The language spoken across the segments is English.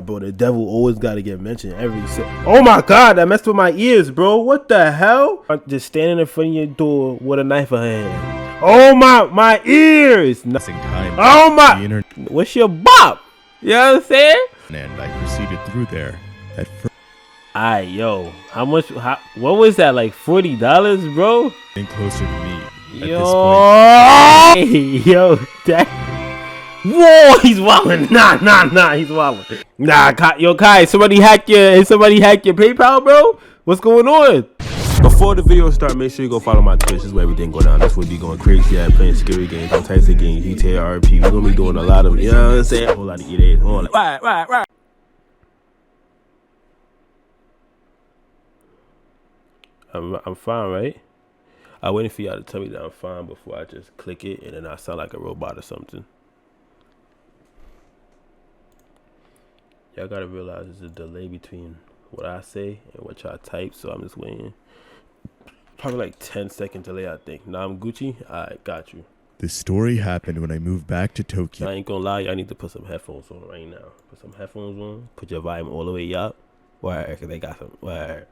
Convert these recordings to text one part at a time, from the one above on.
bro, the devil always gotta get mentioned oh my god, that messed with my ears, bro. What the hell? I'm just standing in front of your door with a knife in her hand. Oh my ears. Oh my, what's your bop? You know what I'm saying? And I proceeded through there at first. Alright, yo, what was that, like $40, bro? Getting closer to me at yo, this point. Yo, that, whoa, he's wildin'. Nah, he's wildin'. Nah, yo, Kai, somebody hack your PayPal, bro? What's going on? Before the video start, make sure you go follow my Twitch. This is where everything go down. That's where we going crazy at, playing scary games, all types of games, GTA, RP. We're gonna be doing a lot of, you know what I'm saying? A whole lot of EAs, whole lot. Right. I'm fine, right? I'm waiting for y'all to tell me that I'm fine before I just click it and then I sound like a robot or something. Y'all gotta realize there's a delay between what I say and what y'all type, so I'm just waiting. Probably like 10-second delay, I think. Now I'm Gucci. I got you. This story happened when I moved back to Tokyo. I ain't gonna lie, y'all need to put some headphones on right now. Put some headphones on. Put your volume all the way up. Why? Cause they got some. Why?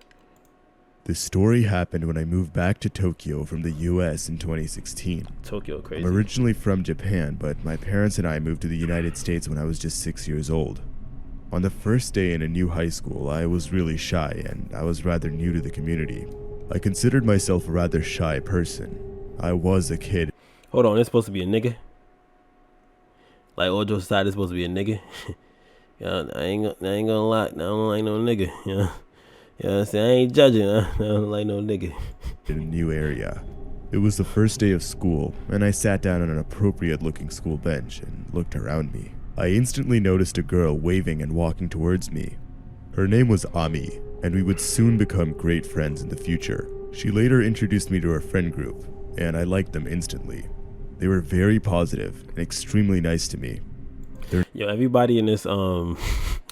This story happened when I moved back to Tokyo from the US in 2016. Tokyo crazy. I'm originally from Japan, but my parents and I moved to the United States when I was just 6 years old. On the first day in a new high school, I was really shy and I was rather new to the community. I considered myself a rather shy person. I was a kid. Hold on, it's supposed to be a nigga? Like Ojo's side is supposed to be a nigga? Yeah, I ain't gonna lie, I don't like no nigga, you know? You know what I'm saying? I ain't judging, I don't like no nigga. In a new area. It was the first day of school, and I sat down on an appropriate looking school bench and looked around me. I instantly noticed a girl waving and walking towards me. Her name was Ami, and we would soon become great friends in the future. She later introduced me to her friend group, and I liked them instantly. They were very positive and extremely nice to me. Yo, everybody in this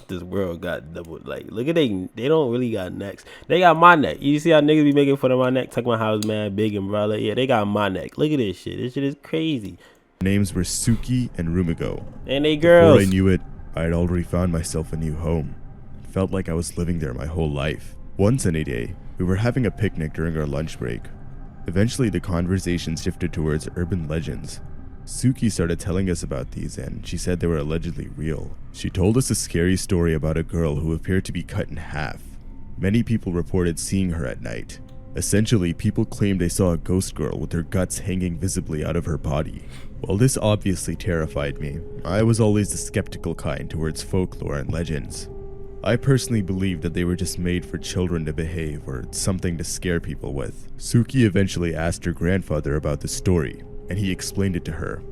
this world got double, like, look at they don't really got necks. They got my neck. You see how niggas be making fun of my neck, talking about how it's mad big and brother. Yeah, they got my neck. Look at this shit. This shit is crazy. Their names were Suki and Rumigo. And they girls. Before I knew it, I had already found myself a new home. It felt like I was living there my whole life. One sunny day, we were having a picnic during our lunch break. Eventually, the conversation shifted towards urban legends. Suki started telling us about these, and she said they were allegedly real. She told us a scary story about a girl who appeared to be cut in half. Many people reported seeing her at night. Essentially, people claimed they saw a ghost girl with her guts hanging visibly out of her body. While this obviously terrified me, I was always the skeptical kind towards folklore and legends. I personally believed that they were just made for children to behave or something to scare people with. Suki eventually asked her grandfather about the story, and he explained it to her.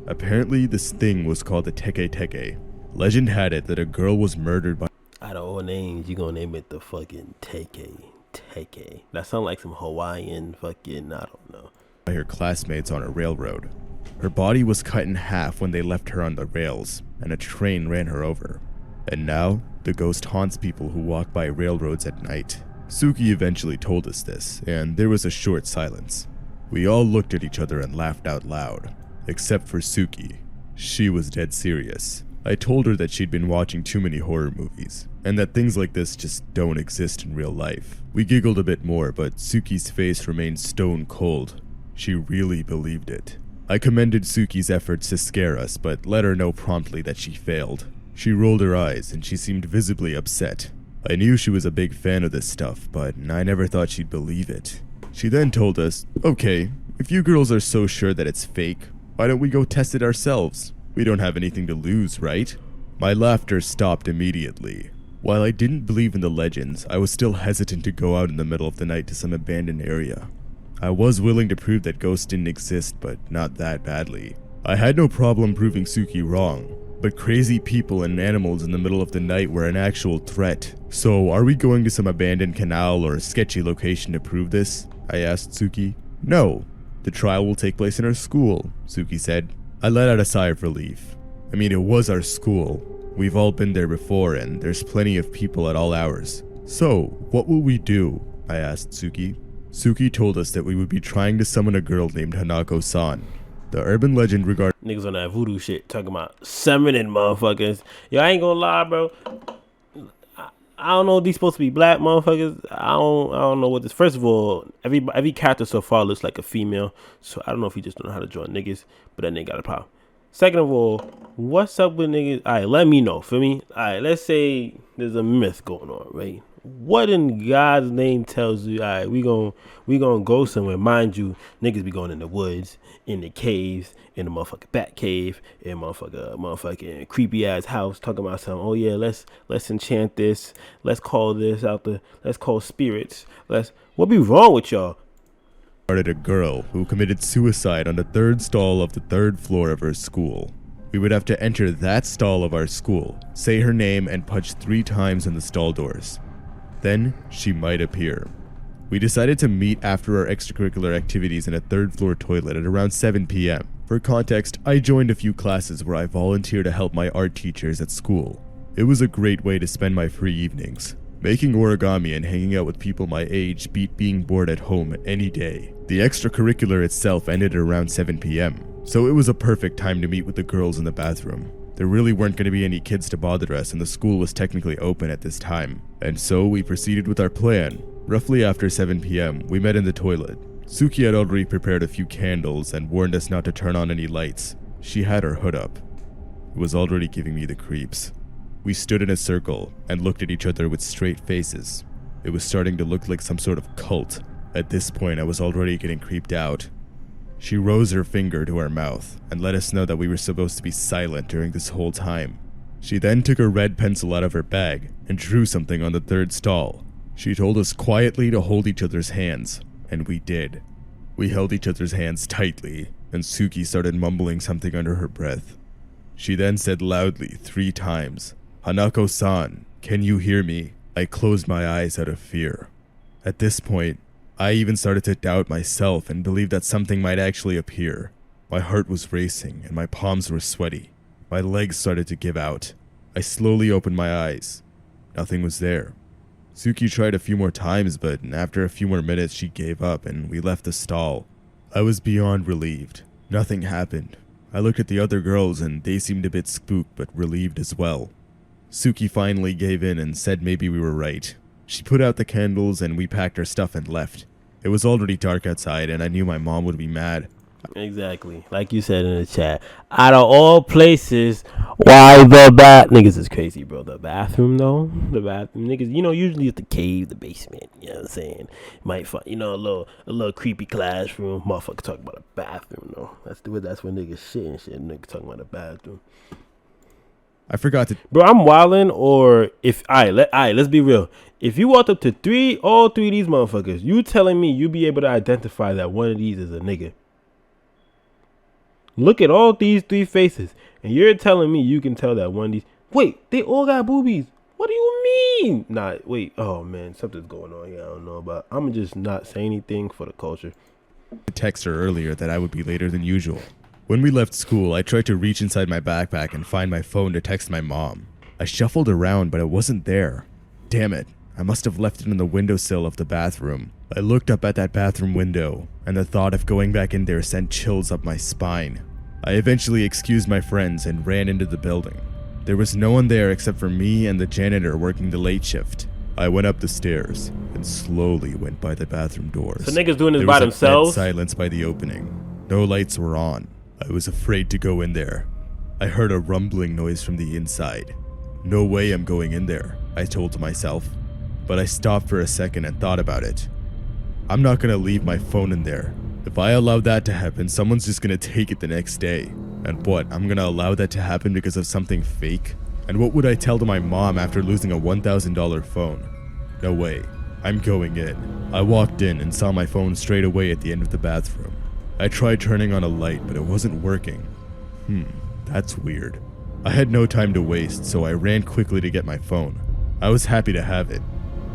Apparently, this thing was called the Teke Teke. Legend had it that a girl was murdered by— Out of all names, you gonna name it the fucking Teke Teke. That sounds like some Hawaiian fucking, I don't know. By her classmates on a railroad. Her body was cut in half when they left her on the rails, and a train ran her over. And now, the ghost haunts people who walk by railroads at night. Suki eventually told us this, and there was a short silence. We all looked at each other and laughed out loud, except for Suki. She was dead serious. I told her that she'd been watching too many horror movies, and that things like this just don't exist in real life. We giggled a bit more, but Suki's face remained stone cold. She really believed it. I commended Suki's efforts to scare us, but let her know promptly that she failed. She rolled her eyes, and she seemed visibly upset. I knew she was a big fan of this stuff, but I never thought she'd believe it. She then told us, okay, if you girls are so sure that it's fake, why don't we go test it ourselves? We don't have anything to lose, right? My laughter stopped immediately. While I didn't believe in the legends, I was still hesitant to go out in the middle of the night to some abandoned area. I was willing to prove that ghosts didn't exist, but not that badly. I had no problem proving Suki wrong, but crazy people and animals in the middle of the night were an actual threat. So, are we going to some abandoned canal or a sketchy location to prove this? I asked Suki. No, the trial will take place in our school, Suki said. I let out a sigh of relief. I mean, it was our school. We've all been there before, and there's plenty of people at all hours. So, what will we do? I asked Suki. Suki told us that we would be trying to summon a girl named Hanako-san. The urban legend regarding Niggas on that voodoo shit talking about summoning motherfuckers. Yo, I ain't gonna lie, bro. I don't know if these supposed to be black motherfuckers. I don't know what this. First of all, every character so far looks like a female. So I don't know if he just don't know how to draw niggas, but that nigga got a problem. Second of all, what's up with niggas? Alright, let me know. For me, alright, let's say there's a myth going on, right? What in God's name tells you, alright, we gonna go somewhere. Mind you, niggas be going in the woods, in the caves, in the motherfucking bat cave, in motherfucking creepy ass house, talking about something. Oh yeah, let's enchant this. Let's call this out let's call spirits. What be wrong with y'all? a girl who committed suicide on the third stall of the third floor of her school. We would have to enter that stall of our school, say her name, and punch 3 times on the stall doors. Then she might appear. We decided to meet after our extracurricular activities in a third floor toilet at around 7 p.m. For context, I joined a few classes where I volunteered to help my art teachers at school. It was a great way to spend my free evenings. Making origami and hanging out with people my age beat being bored at home any day. The extracurricular itself ended at around 7 p.m. So it was a perfect time to meet with the girls in the bathroom. There really weren't going to be any kids to bother us and the school was technically open at this time. And so we proceeded with our plan. Roughly after 7 p.m, we met in the toilet. Suki had already prepared a few candles and warned us not to turn on any lights. She had her hood up. It was already giving me the creeps. We stood in a circle and looked at each other with straight faces. It was starting to look like some sort of cult. At this point, I was already getting creeped out. She rose her finger to her mouth and let us know that we were supposed to be silent during this whole time. She then took a red pencil out of her bag and drew something on the third stall. She told us quietly to hold each other's hands, and we did. We held each other's hands tightly, and Suki started mumbling something under her breath. She then said loudly 3 times, "Hanako-san, can you hear me?" I closed my eyes out of fear. At this point, I even started to doubt myself and believe that something might actually appear. My heart was racing and my palms were sweaty. My legs started to give out. I slowly opened my eyes. Nothing was there. Suki tried a few more times, but after a few more minutes she gave up and we left the stall. I was beyond relieved. Nothing happened. I looked at the other girls and they seemed a bit spooked but relieved as well. Suki finally gave in and said maybe we were right. She put out the candles and we packed our stuff and left. It was already dark outside and I knew my mom would be mad. Exactly. Like you said in the chat. Out of all places, why the niggas is crazy, bro. The bathroom though. The bathroom. Niggas, usually it's the cave, the basement. You know what I'm saying? Might find, a little creepy classroom. Motherfucker talking about a bathroom though. That's when niggas shit and shit. Niggas talking about a bathroom. I forgot to. Bro, I'm wildin', or if let's be real. If you walked up to all three of these motherfuckers, you telling me you be able to identify that one of these is a nigga? Look at all these 3 faces, and you're telling me you can tell that one of these. Wait, they all got boobies. What do you mean? Nah, wait. Oh man, something's going on here. I don't know about. I'm just not saying anything for the culture. I texted her earlier that I would be later than usual. When we left school, I tried to reach inside my backpack and find my phone to text my mom. I shuffled around, but it wasn't there. Damn it, I must have left it on the windowsill of the bathroom. I looked up at that bathroom window, and the thought of going back in there sent chills up my spine. I eventually excused my friends and ran into the building. There was no one there except for me and the janitor working the late shift. I went up the stairs and slowly went by the bathroom doors. So niggas doing this there by was themselves? A dead silence by the opening. No lights were on. I was afraid to go in there. I heard a rumbling noise from the inside. No way I'm going in there, I told myself. But I stopped for a second and thought about it. I'm not gonna leave my phone in there. If I allow that to happen, someone's just gonna take it the next day. And what, I'm gonna allow that to happen because of something fake? And what would I tell to my mom after losing a $1,000 phone? No way. I'm going in. I walked in and saw my phone straight away at the end of the bathroom. I tried turning on a light, but it wasn't working. That's weird. I had no time to waste, so I ran quickly to get my phone. I was happy to have it.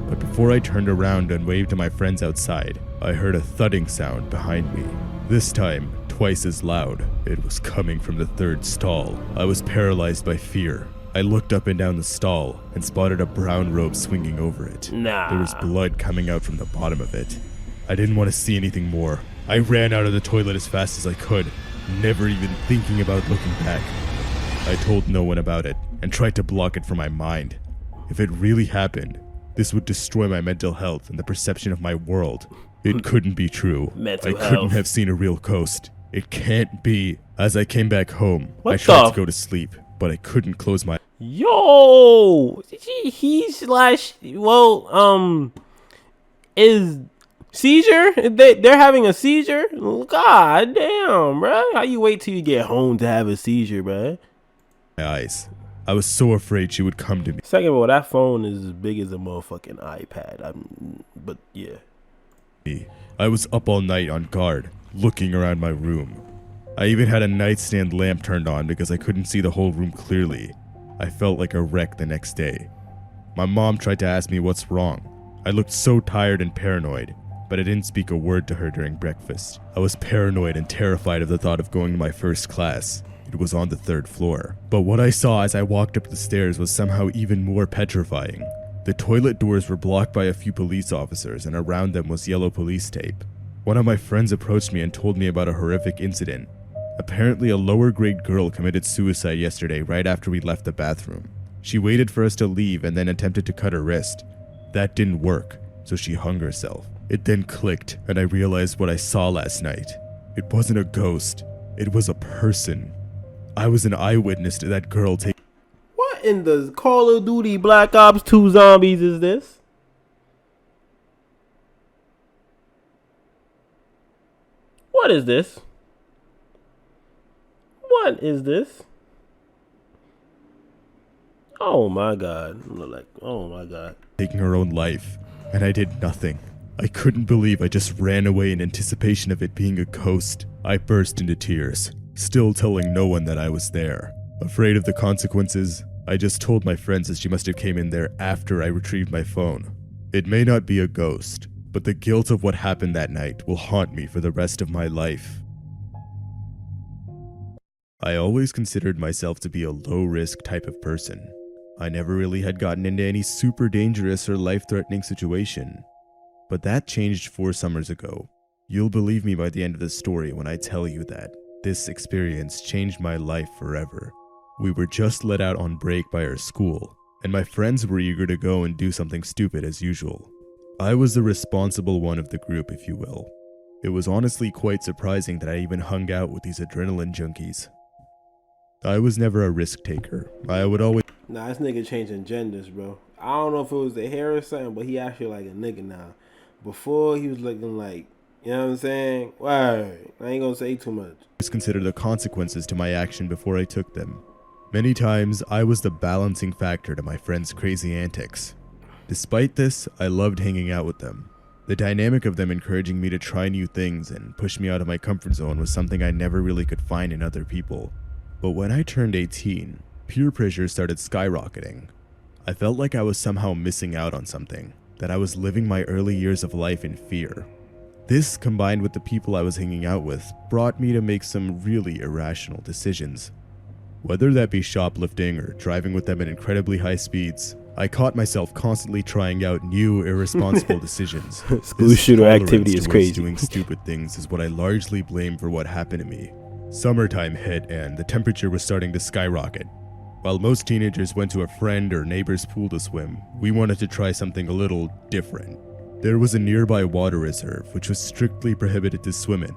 But before I turned around and waved to my friends outside, I heard a thudding sound behind me. This time, twice as loud. It was coming from the third stall. I was paralyzed by fear. I looked up and down the stall and spotted a brown robe swinging over it. Nah. There was blood coming out from the bottom of it. I didn't want to see anything more. I ran out of the toilet as fast as I could. never even thinking about looking back. I told no one about it and tried to block it from my mind. If it really happened, this would destroy my mental health and the perception of my world. It couldn't be true. I couldn't have seen a real ghost. It can't be. As I came back home, I tried to go to sleep, but I couldn't close my... Yo! Is seizure? They're having a seizure? God damn, bro. How you wait till you get home to have a seizure, bro? My eyes. I was so afraid she would come to me. Second of all, that phone is as big as a motherfucking iPad. But yeah. I was up all night on guard, looking around my room. I even had a nightstand lamp turned on because I couldn't see the whole room clearly. I felt like a wreck the next day. My mom tried to ask me what's wrong. I looked so tired and paranoid, but I didn't speak a word to her during breakfast. I was paranoid and terrified of the thought of going to my first class. It was on the 3rd floor. But what I saw as I walked up the stairs was somehow even more petrifying. The toilet doors were blocked by a few police officers, and around them was yellow police tape. One of my friends approached me and told me about a horrific incident. Apparently, a lower grade girl committed suicide yesterday right after we left the bathroom. She waited for us to leave and then attempted to cut her wrist. That didn't work, so she hung herself. It then clicked, and I realized what I saw last night. It wasn't a ghost. It was a person. I was an eyewitness to that girl taking... What in the Call of Duty Black Ops 2 zombies is this? What is this? What is this? Oh my god. Oh my god. Taking her own life, and I did nothing. I couldn't believe I just ran away in anticipation of it being a ghost. I burst into tears, still telling no one that I was there. Afraid of the consequences, I just told my friends that she must have came in there after I retrieved my phone. It may not be a ghost, but the guilt of what happened that night will haunt me for the rest of my life. I always considered myself to be a low-risk type of person. I never really had gotten into any super dangerous or life-threatening situation. But that changed 4 summers ago. You'll believe me by the end of the story when I tell you that this experience changed my life forever. We were just let out on break by our school, and my friends were eager to go and do something stupid as usual. I was the responsible one of the group, if you will. It was honestly quite surprising that I even hung out with these adrenaline junkies. I was never a risk taker. I would always... Nah, this nigga changing genders, bro. I don't know if it was the hair or something, but he actually like a nigga now. Before, he was looking like, you know what I'm saying? Word. I ain't gonna say too much. Consider the consequences to my action before I took them. Many times, I was the balancing factor to my friends' crazy antics. Despite this, I loved hanging out with them. The dynamic of them encouraging me to try new things and push me out of my comfort zone was something I never really could find in other people. But when I turned 18, peer pressure started skyrocketing. I felt like I was somehow missing out on something, that I was living my early years of life in fear. This, combined with the people I was hanging out with, brought me to make some really irrational decisions. Whether that be shoplifting or driving with them at incredibly high speeds, I caught myself constantly trying out new, irresponsible decisions. School shooter activity is crazy. Doing stupid things is what I largely blame for what happened to me. Summertime hit and the temperature was starting to skyrocket. While most teenagers went to a friend or neighbor's pool to swim, we wanted to try something a little different. There was a nearby water reserve which was strictly prohibited to swim in.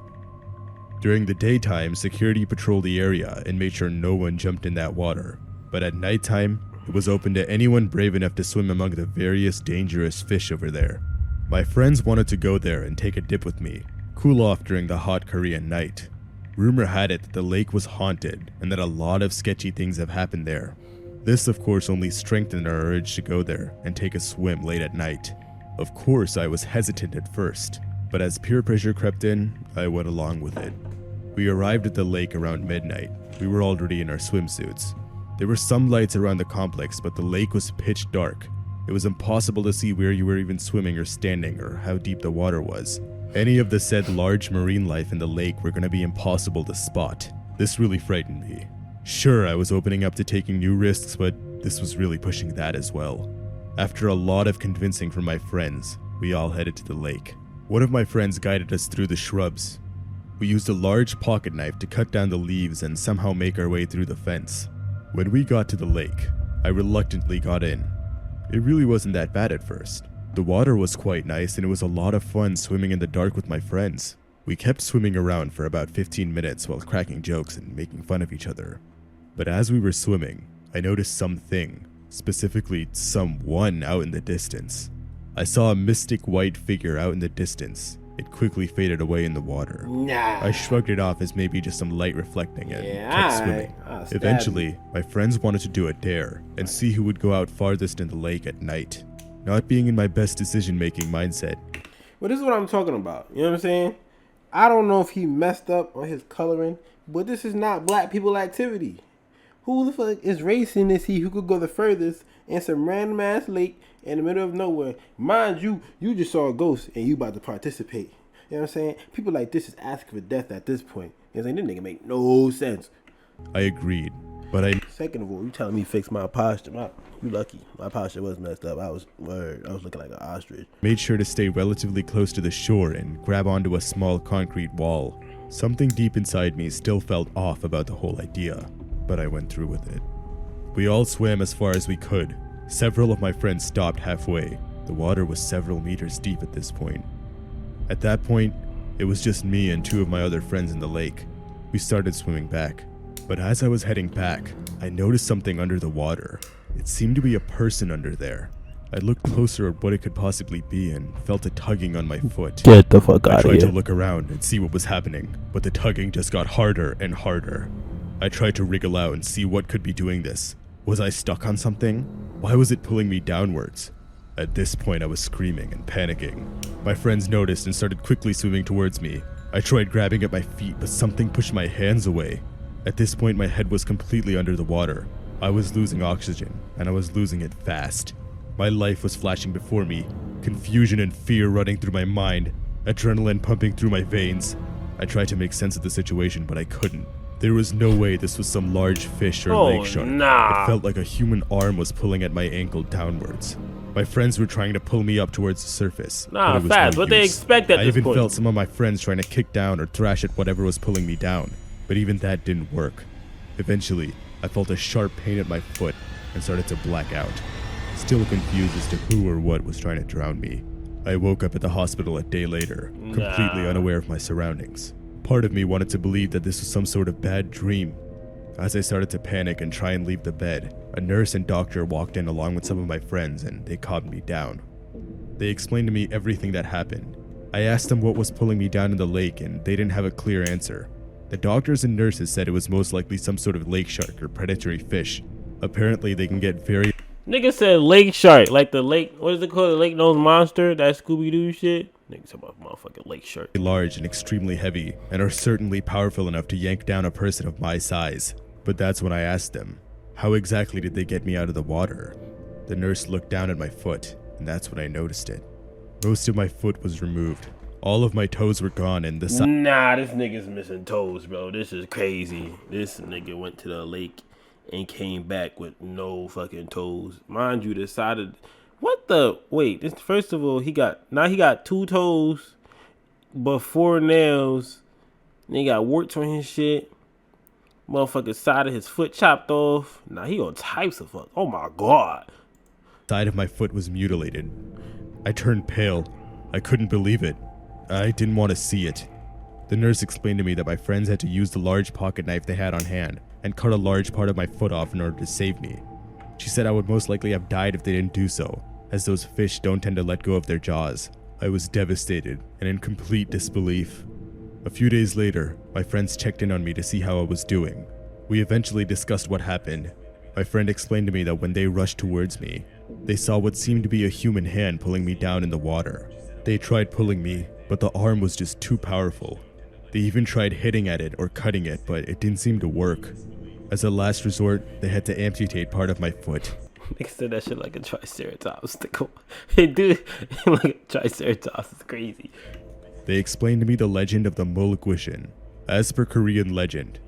During the daytime, security patrolled the area and made sure no one jumped in that water. But at nighttime, it was open to anyone brave enough to swim among the various dangerous fish over there. My friends wanted to go there and take a dip with me, cool off during the hot Korean night. Rumor had it that the lake was haunted and that a lot of sketchy things have happened there. This, of course, only strengthened our urge to go there and take a swim late at night. Of course, I was hesitant at first, but as peer pressure crept in, I went along with it. We arrived at the lake around midnight. We were already in our swimsuits. There were some lights around the complex, but the lake was pitch dark. It was impossible to see where you were even swimming or standing or how deep the water was. Any of the said large marine life in the lake were going to be impossible to spot. This really frightened me. Sure, I was opening up to taking new risks, but this was really pushing that as well. After a lot of convincing from my friends, we all headed to the lake. One of my friends guided us through the shrubs. We used a large pocket knife to cut down the leaves and somehow make our way through the fence. When we got to the lake, I reluctantly got in. It really wasn't that bad at first. The water was quite nice and it was a lot of fun swimming in the dark with my friends. We kept swimming around for about 15 minutes while cracking jokes and making fun of each other. But as we were swimming, I noticed something, specifically someone out in the distance. I saw a mystic white figure out in the distance. It quickly faded away in the water. Nah. I shrugged it off as maybe just some light reflecting and kept swimming. I'll stab Eventually, my friends wanted to do a dare and see who would go out farthest in the lake at night. Not being in my best decision-making mindset. Well, this is what I'm talking about. You know what I'm saying? I don't know if he messed up on his coloring, but this is not black people activity. Who the fuck is racing is he who could go the furthest in some random ass lake in the middle of nowhere? Mind you, you just saw a ghost and you about to participate. You know what I'm saying? People like this is asking for death at this point. You know what I'm saying? This nigga make no sense. I agreed, but Second of all, you telling me fix my posture. You lucky. My posture was messed up. I was looking like an ostrich. made sure to stay relatively close to the shore and grab onto a small concrete wall. Something deep inside me still felt off about the whole idea, but I went through with it. We all swam as far as we could. Several of my friends stopped halfway. The water was several meters deep at this point. At that point, it was just me and two of my other friends in the lake. We started swimming back, but as I was heading back, I noticed something under the water. It seemed to be a person under there. I looked closer at what it could possibly be and felt a tugging on my foot. Get the fuck I out of tried here. to look around and see what was happening, but the tugging just got harder and harder. I tried to wriggle out and see what could be doing this. Was I stuck on something? Why was it pulling me downwards? At this point, I was screaming and panicking. My friends noticed and started quickly swimming towards me. I tried grabbing at my feet, but something pushed my hands away. At this point, my head was completely under the water. I was losing oxygen, and I was losing it fast. My life was flashing before me, confusion and fear running through my mind, adrenaline pumping through my veins. I tried to make sense of the situation, but I couldn't. There was no way this was some large fish or lake shark. Nah. It felt like a human arm was pulling at my ankle downwards. My friends were trying to pull me up towards the surface. Nah, but it was fast. no What they use. expect at I this even point. felt some of my friends trying to kick down or thrash at whatever was pulling me down, but even that didn't work. Eventually, I felt a sharp pain at my foot and started to black out. Still confused as to who or what was trying to drown me. I woke up at the hospital a day later, completely unaware of my surroundings. Part of me wanted to believe that this was some sort of bad dream. As I started to panic and try and leave the bed, a nurse and doctor walked in along with some of my friends and they calmed me down. They explained to me everything that happened. I asked them what was pulling me down in the lake and they didn't have a clear answer. The doctors and nurses said it was most likely some sort of lake shark or predatory fish. Apparently they can get very Nigga said lake shark, like the lake, what is it called? The lake nose monster? That Scooby-Doo shit? Nigga talking about motherfucking lake shark. large and extremely heavy and are certainly powerful enough to yank down a person of my size. But that's when I asked them, how exactly did they get me out of the water? The nurse looked down at my foot and that's when I noticed it. Most of my foot was removed. All of my toes were gone and the side Nah, this nigga's missing toes, bro. This is crazy. This nigga went to the lake and came back with no fucking toes. Mind you, decided, what the, wait, this, first of all, he got 2 toes, but 4 nails. Then he got warts on his shit. Motherfucker side of his foot chopped off. Nah, he all types of fuck. Oh my god. side of my foot was mutilated. I turned pale. I couldn't believe it. I didn't want to see it. The nurse explained to me that my friends had to use the large pocket knife they had on hand and cut a large part of my foot off in order to save me. She said I would most likely have died if they didn't do so, as those fish don't tend to let go of their jaws. I was devastated and in complete disbelief. A few days later, my friends checked in on me to see how I was doing. We eventually discussed what happened. My friend explained to me that when they rushed towards me, they saw what seemed to be a human hand pulling me down in the water. They tried pulling me, but the arm was just too powerful. They even tried hitting at it or cutting it, but it didn't seem to work. As a last resort, they had to amputate part of my foot. Nigga said that shit like a triceratops. Dude, like a triceratops is crazy. They explained to me the legend of the Mulguishin. As per Korean legend,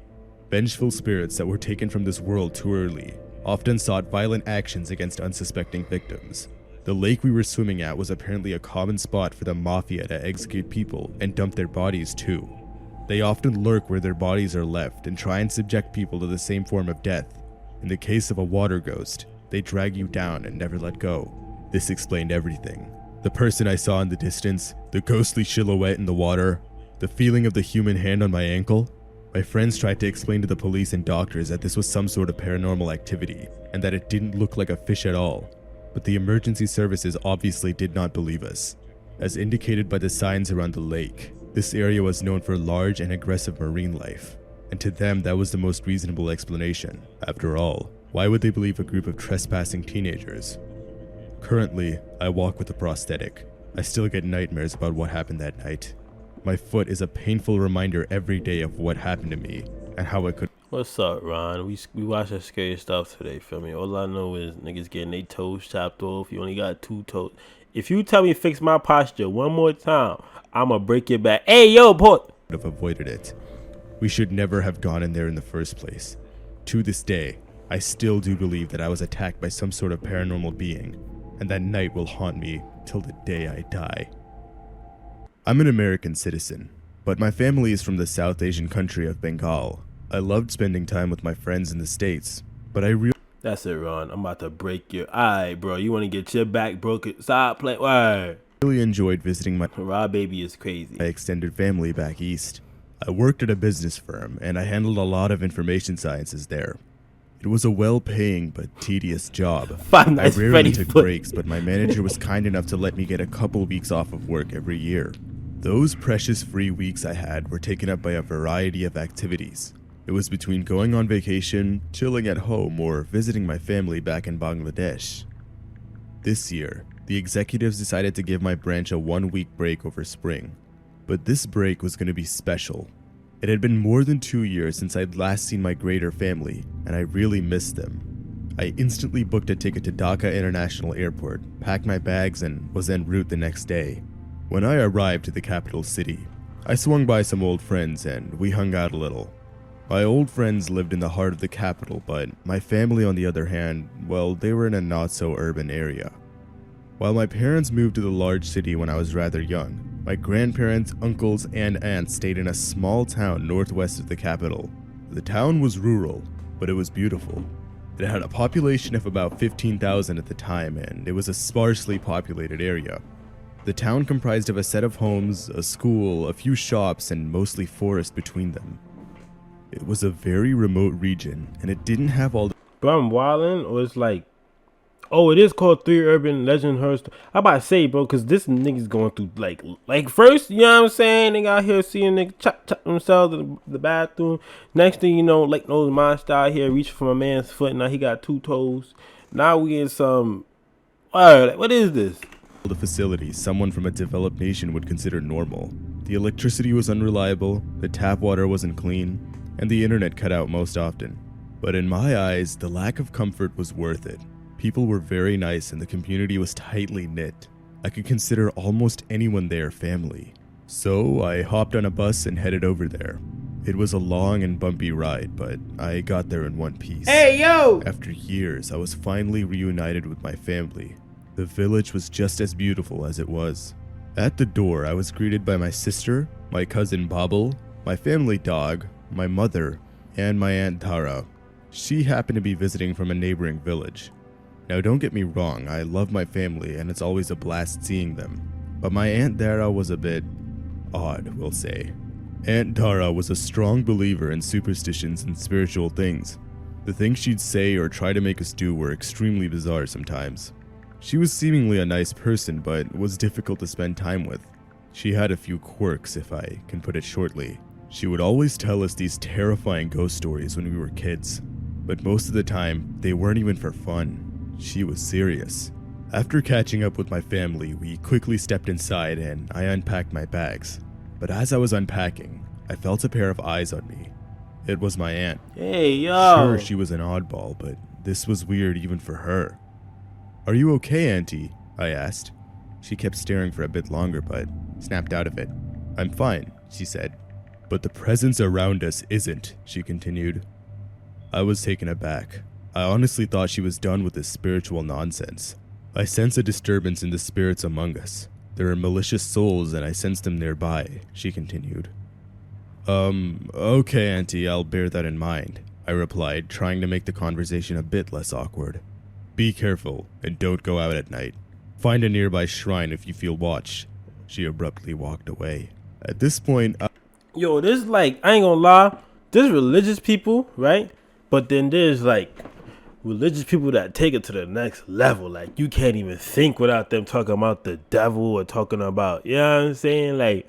vengeful spirits that were taken from this world too early often sought violent actions against unsuspecting victims. The lake we were swimming at was apparently a common spot for the mafia to execute people and dump their bodies too. They often lurk where their bodies are left and try and subject people to the same form of death. In the case of a water ghost, they drag you down and never let go. This explained everything. The person I saw in the distance, the ghostly silhouette in the water, the feeling of the human hand on my ankle. My friends tried to explain to the police and doctors that this was some sort of paranormal activity and that it didn't look like a fish at all. But the emergency services obviously did not believe us. As indicated by the signs around the lake, this area was known for large and aggressive marine life, and to them that was the most reasonable explanation. After all, why would they believe a group of trespassing teenagers? Currently, I walk with a prosthetic. I still get nightmares about what happened that night. My foot is a painful reminder every day of what happened to me and how it could. What's up, Ron? We watched that scary stuff today, feel me? All I know is niggas getting their toes chopped off. You only got 2 toes. If you tell me to fix my posture one more time, I'ma break your back. Hey, yo, boy! Have avoided it. We should never have gone in there in the first place. To this day, I still do believe that I was attacked by some sort of paranormal being, and that night will haunt me till the day I die. I'm an American citizen, but my family is from the South Asian country of Bengal. I loved spending time with my friends in the States, but That's it, Ron. I'm about to break your eye, bro. You want to get your back broken? Stop playing. Why? really enjoyed visiting my Raw baby is crazy. extended family back east. I worked at a business firm, and I handled a lot of information sciences there. It was a well-paying but tedious job. I rarely took breaks, but my manager was kind enough to let me get a couple weeks off of work every year. Those precious free weeks I had were taken up by a variety of activities. It was between going on vacation, chilling at home, or visiting my family back in Bangladesh. This year, the executives decided to give my branch a 1-week break over spring. But this break was going to be special. It had been more than 2 years since I'd last seen my greater family, and I really missed them. I instantly booked a ticket to Dhaka International Airport, packed my bags, and was en route the next day. When I arrived to the capital city, I swung by some old friends and we hung out a little. My old friends lived in the heart of the capital, but my family, on the other hand, well, they were in a not-so-urban area. While my parents moved to the large city when I was rather young, my grandparents, uncles, and aunts stayed in a small town northwest of the capital. The town was rural, but it was beautiful. It had a population of about 15,000 at the time, and it was a sparsely populated area. The town comprised of a set of homes, a school, a few shops, and mostly forest between them. It was a very remote region, and it didn't have all the... Bro, I'm wildin', or it's like... Oh, it is called 3 Urban Legend Hearst. I'm about to say, bro, because this nigga's going through, like first, you know what I'm saying? They got here seeing niggas chop themselves in the bathroom. Next thing you know, like those monster out here reaching for my man's foot. Now he got 2 toes. Now we in some... what is this? The facilities someone from a developed nation would consider normal. The electricity was unreliable, the tap water wasn't clean, and the internet cut out most often. But in my eyes, the lack of comfort was worth it. People were very nice and the community was tightly knit. I could consider almost anyone there family. So I hopped on a bus and headed over there. It was a long and bumpy ride, but I got there in one piece. Hey, yo! After years, I was finally reunited with my family. The village was just as beautiful as it was. At the door, I was greeted by my sister, my cousin Babel, my family dog, my mother, and my Aunt Tara. She happened to be visiting from a neighboring village. Now don't get me wrong, I love my family and it's always a blast seeing them. But my Aunt Tara was a bit odd, we'll say. Aunt Tara was a strong believer in superstitions and spiritual things. The things she'd say or try to make us do were extremely bizarre sometimes. She was seemingly a nice person, but was difficult to spend time with. She had a few quirks, if I can put it shortly. She would always tell us these terrifying ghost stories when we were kids, but most of the time, they weren't even for fun. She was serious. After catching up with my family, we quickly stepped inside and I unpacked my bags. But as I was unpacking, I felt a pair of eyes on me. It was my aunt. Hey, yo! Sure, she was an oddball, but this was weird even for her. "Are you okay, Auntie?" I asked. She kept staring for a bit longer, but snapped out of it. "I'm fine," she said. "But the presence around us isn't," she continued. I was taken aback. I honestly thought she was done with this spiritual nonsense. "I sense a disturbance in the spirits among us. There are malicious souls and I sense them nearby," she continued. Okay, Auntie, I'll bear that in mind, I replied, trying to make the conversation a bit less awkward. Be careful, and don't go out at night. Find a nearby shrine if you feel watched. She abruptly walked away. At this point, Yo, there's like, I ain't gonna lie, there's religious people, right? But then there's like religious people that take it to the next level. Like, you can't even think without them talking about the devil or talking about, you know what I'm saying? Like,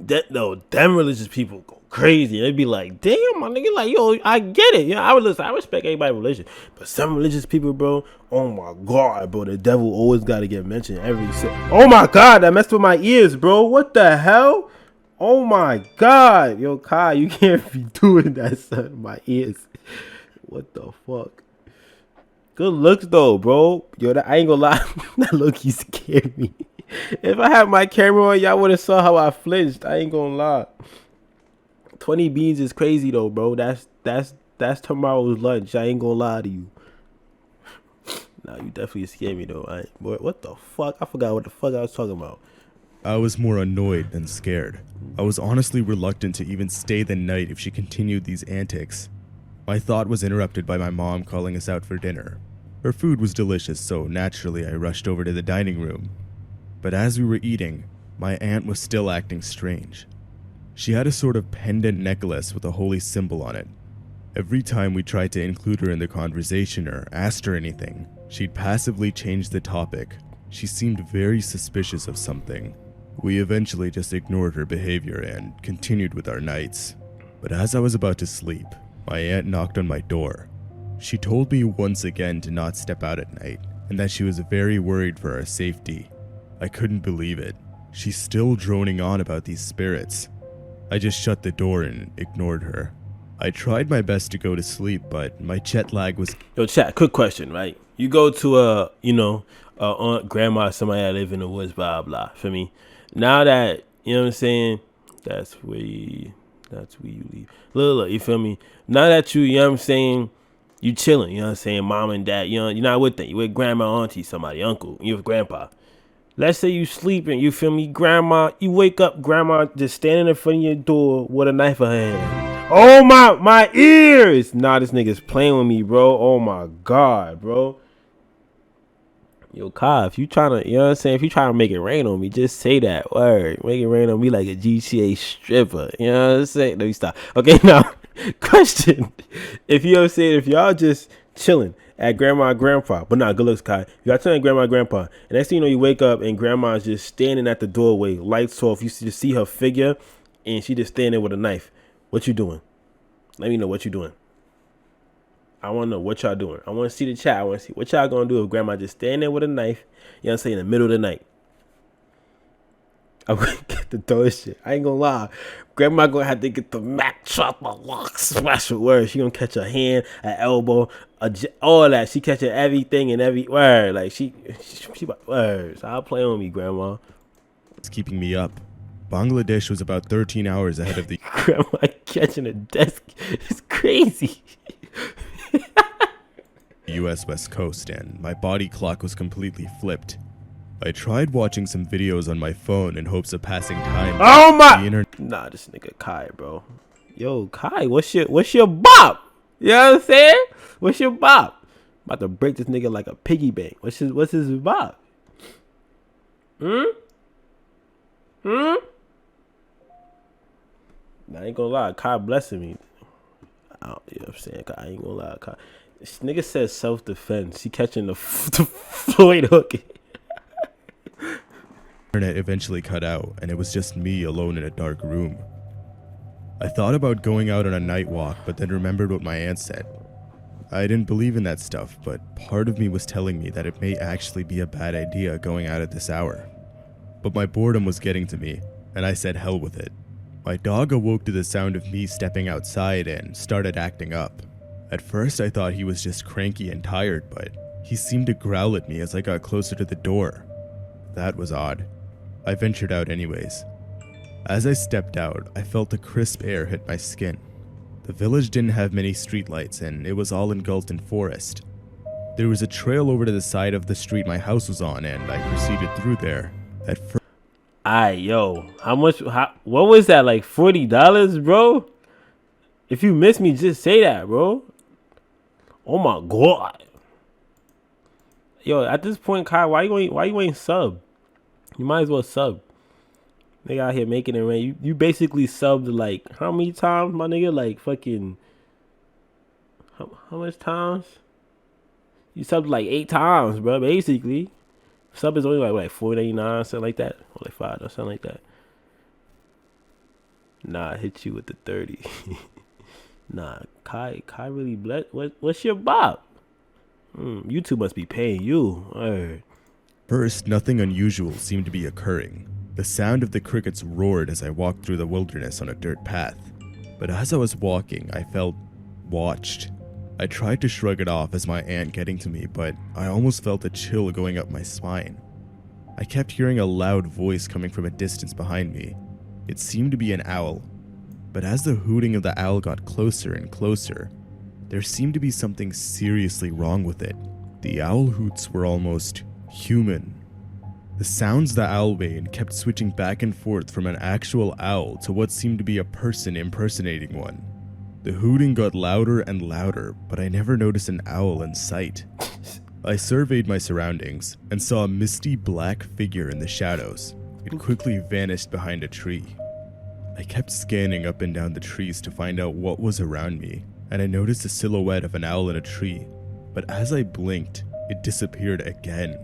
that, no, them religious people go crazy. They'd be like, damn, my nigga, like, yo, I get it. Yeah, I respect everybody's religion. But some religious people, bro, oh my God, bro, the devil always got to get mentioned oh my God, that messed with my ears, bro. What the hell? Oh my God. Yo, Kai, you can't be doing that, son. My ears. What the fuck? Good looks, though, bro. Yo, I ain't gonna lie. That look-y scared me. If I had my camera on, y'all would have saw how I flinched. I ain't gonna lie. 20 beans is crazy though, bro. That's tomorrow's lunch. I ain't gonna lie to you. Nah, you definitely scared me though. Boy, what the fuck? I forgot what the fuck I was talking about. I was more annoyed than scared. I was honestly reluctant to even stay the night if she continued these antics. My thought was interrupted by my mom calling us out for dinner. Her food was delicious, so naturally I rushed over to the dining room. But as we were eating, my aunt was still acting strange. She had a sort of pendant necklace with a holy symbol on it. Every time we tried to include her in the conversation or asked her anything, she'd passively change the topic. She seemed very suspicious of something. We eventually just ignored her behavior and continued with our nights. But as I was about to sleep, my aunt knocked on my door. She told me once again to not step out at night, and that she was very worried for our safety. I couldn't believe it. She's still droning on about these spirits. I just shut the door and ignored her. I tried my best to go to sleep, but my jet lag was... Yo, chat, quick question, right? You go to a aunt, grandma, somebody that live in the woods, blah, blah, for me. Now that, you know what I'm saying, that's where you leave. Look, you feel me? Now that you know what I'm saying, you chilling, you know what I'm saying, mom and dad, you know, you're not with them. You with grandma, auntie, somebody, uncle, you with grandpa. Let's say you sleeping, you feel me? Grandma, you wake up, grandma just standing in front of your door with a knife in her hand. Oh my ears! Nah, this nigga's playing with me, bro. Oh my God, bro. Yo, Kai, if you trying to, you know what I'm saying? If you trying to make it rain on me, just say that word. Make it rain on me like a GTA stripper. You know what I'm saying? Let me stop. Okay, now, question. If you know what I'm saying, if y'all just chilling at grandma and grandpa, but nah, good looks, Kai. You got to grandma and grandpa, and next thing you know, you wake up and grandma's just standing at the doorway, lights off. You just see her figure, and she just standing with a knife. What you doing? Let me know what you doing. I want to know what y'all doing. I want to see the chat. I want to see what y'all gonna do if grandma just standing there with a knife. You know what I'm saying, in the middle of the night. I'm gonna get the dose shit. I ain't gonna lie. Grandma gonna have to get the Mac chopper lock special word. She gonna catch a hand, an elbow, all that. She catching everything and every word. Like she words. I'll play on me, grandma. It's keeping me up. Bangladesh was about 13 hours ahead of the grandma catching a desk. It's crazy. US West Coast, and my body clock was completely flipped. I tried watching some videos on my phone in hopes of passing time. Oh my! Nah, this nigga Kai, bro. Yo, Kai, what's your bop? You know what I'm saying? What's your bop? About to break this nigga like a piggy bank. What's his bop? Nah, I ain't gonna lie, Kai blessing me. You know what I'm saying? I ain't gonna lie, Kai. This nigga says self-defense. He catching the Floyd hook. Internet eventually cut out, and it was just me alone in a dark room. I thought about going out on a night walk, but then remembered what my aunt said. I didn't believe in that stuff, but part of me was telling me that it may actually be a bad idea going out at this hour. But my boredom was getting to me, and I said hell with it. My dog awoke to the sound of me stepping outside and started acting up. At first I thought he was just cranky and tired, but he seemed to growl at me as I got closer to the door. That was odd. I ventured out anyways. As I stepped out, I felt the crisp air hit my skin. The village didn't have many streetlights, and it was all engulfed in forest. There was a trail over to the side of the street my house was on, and I proceeded through there. Alright, yo, how much? What was that? Like $40, bro? If you miss me, just say that, bro. Oh my god. Yo, at this point, Kai, why you ain't sub? You might as well sub. Nigga out here making it rain. You basically subbed like how many times, my nigga? Like fucking how much times? You subbed like 8 times, bro. Basically, sub is only like $4.99, something like that, or like $5 or something like that. Nah, I hit you with the 30. Nah, Kai really blessed. What's your bop? YouTube must be paying you. Alright. First, nothing unusual seemed to be occurring. The sound of the crickets roared as I walked through the wilderness on a dirt path. But as I was walking, I felt watched. I tried to shrug it off as my aunt getting to me, but I almost felt a chill going up my spine. I kept hearing a loud voice coming from a distance behind me. It seemed to be an owl. But as the hooting of the owl got closer and closer, there seemed to be something seriously wrong with it. The owl hoots were almost human. The sounds the owl made kept switching back and forth from an actual owl to what seemed to be a person impersonating one. The hooting got louder and louder, but I never noticed an owl in sight. I surveyed my surroundings and saw a misty black figure in the shadows. It quickly vanished behind a tree. I kept scanning up and down the trees to find out what was around me, and I noticed a silhouette of an owl in a tree, but as I blinked, it disappeared again.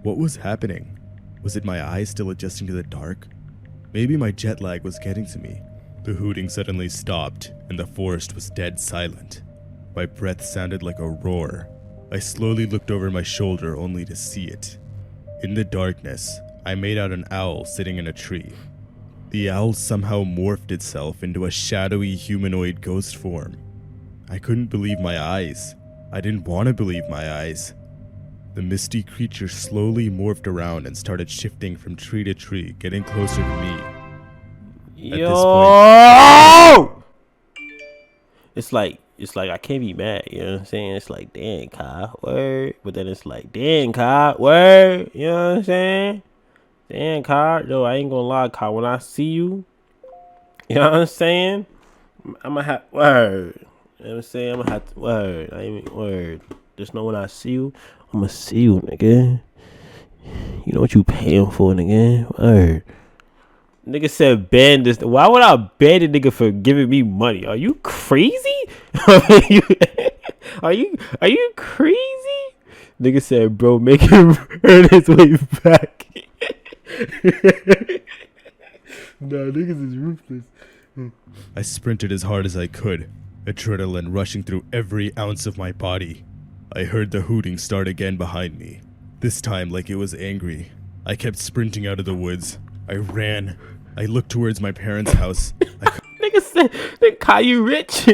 What was happening? Was it my eyes still adjusting to the dark? Maybe my jet lag was getting to me. The hooting suddenly stopped, and the forest was dead silent. My breath sounded like a roar. I slowly looked over my shoulder only to see it. In the darkness, I made out an owl sitting in a tree. The owl somehow morphed itself into a shadowy humanoid ghost form. I couldn't believe my eyes. I didn't want to believe my eyes. The misty creature slowly morphed around and started shifting from tree to tree, getting closer to me. Yo! It's like I can't be mad, you know what I'm saying? It's like, damn, Kai, word. But then it's like, damn, Kai, word. You know what I'm saying? Damn, Kai. Yo, I ain't gonna lie, Kai. When I see you, you know what I'm saying? I'm gonna have, word. You know what I'm saying? I'm gonna have to, word. I ain't word. Just know when I see you, I'm gonna see you, nigga. You know what you paying for, nigga? Word. Nigga said ban this. Why would I ban a nigga for giving me money? Are you crazy? Are you crazy? Nigga said, bro, make him earn his way back. Nah, niggas is ruthless. I sprinted as hard as I could, adrenaline rushing through every ounce of my body. I heard the hooting start again behind me, this time like it was angry. I kept sprinting out of the woods. I ran. I looked towards my parents' house. Nigga said, "Then Kai, you rich?"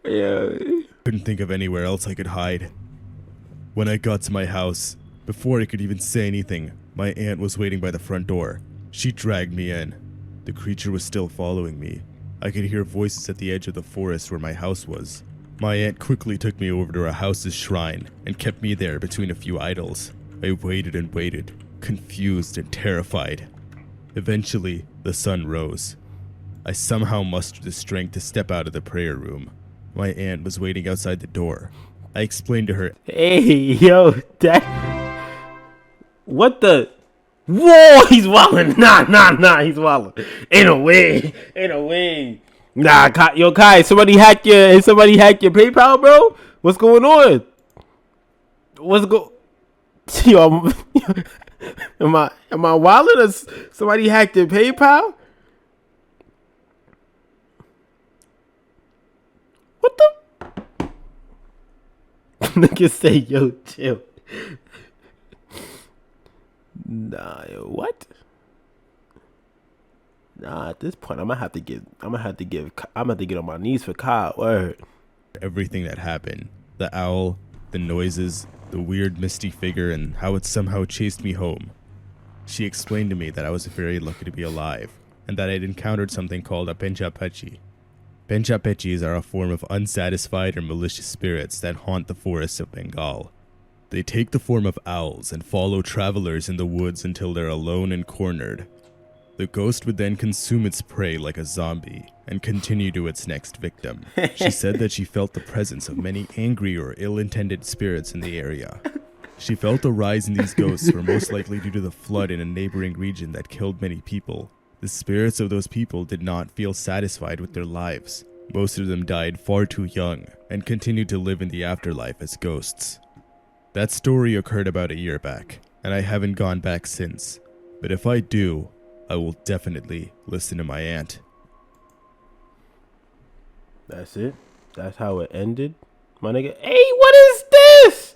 Yeah. Couldn't think of anywhere else I could hide. When I got to my house, before I could even say anything, my aunt was waiting by the front door. She dragged me in. The creature was still following me. I could hear voices at the edge of the forest where my house was. My aunt quickly took me over to her house's shrine and kept me there between a few idols. I waited and waited, confused and terrified. Eventually, the sun rose. I somehow mustered the strength to step out of the prayer room. My aunt was waiting outside the door. I explained to her, "Hey, yo, that... What the... Whoa, he's wildin'. Nah, he's wildin'. Ain't a way. Nah, yo, Kai, somebody hacked your PayPal, bro? What's going on? Yo, am I wildin'? Or somebody hacked your PayPal? What the? Nigga say, yo, chill. Nah, yo, what? Nah, at this point, I'm gonna have to get on my knees for Kai. Word. Everything that happened, the owl, the noises, the weird misty figure, and how it somehow chased me home. She explained to me that I was very lucky to be alive, and that I'd encountered something called a penchapechi. Penchapechis are a form of unsatisfied or malicious spirits that haunt the forests of Bengal. They take the form of owls and follow travelers in the woods until they're alone and cornered. The ghost would then consume its prey like a zombie and continue to its next victim. She said that she felt the presence of many angry or ill-intended spirits in the area. She felt a rise in these ghosts were most likely due to the flood in a neighboring region that killed many people. The spirits of those people did not feel satisfied with their lives. Most of them died far too young and continued to live in the afterlife as ghosts. That story occurred about a year back, and I haven't gone back since. But if I do, I will definitely listen to my aunt. That's it. That's how it ended. My nigga, hey, what is this?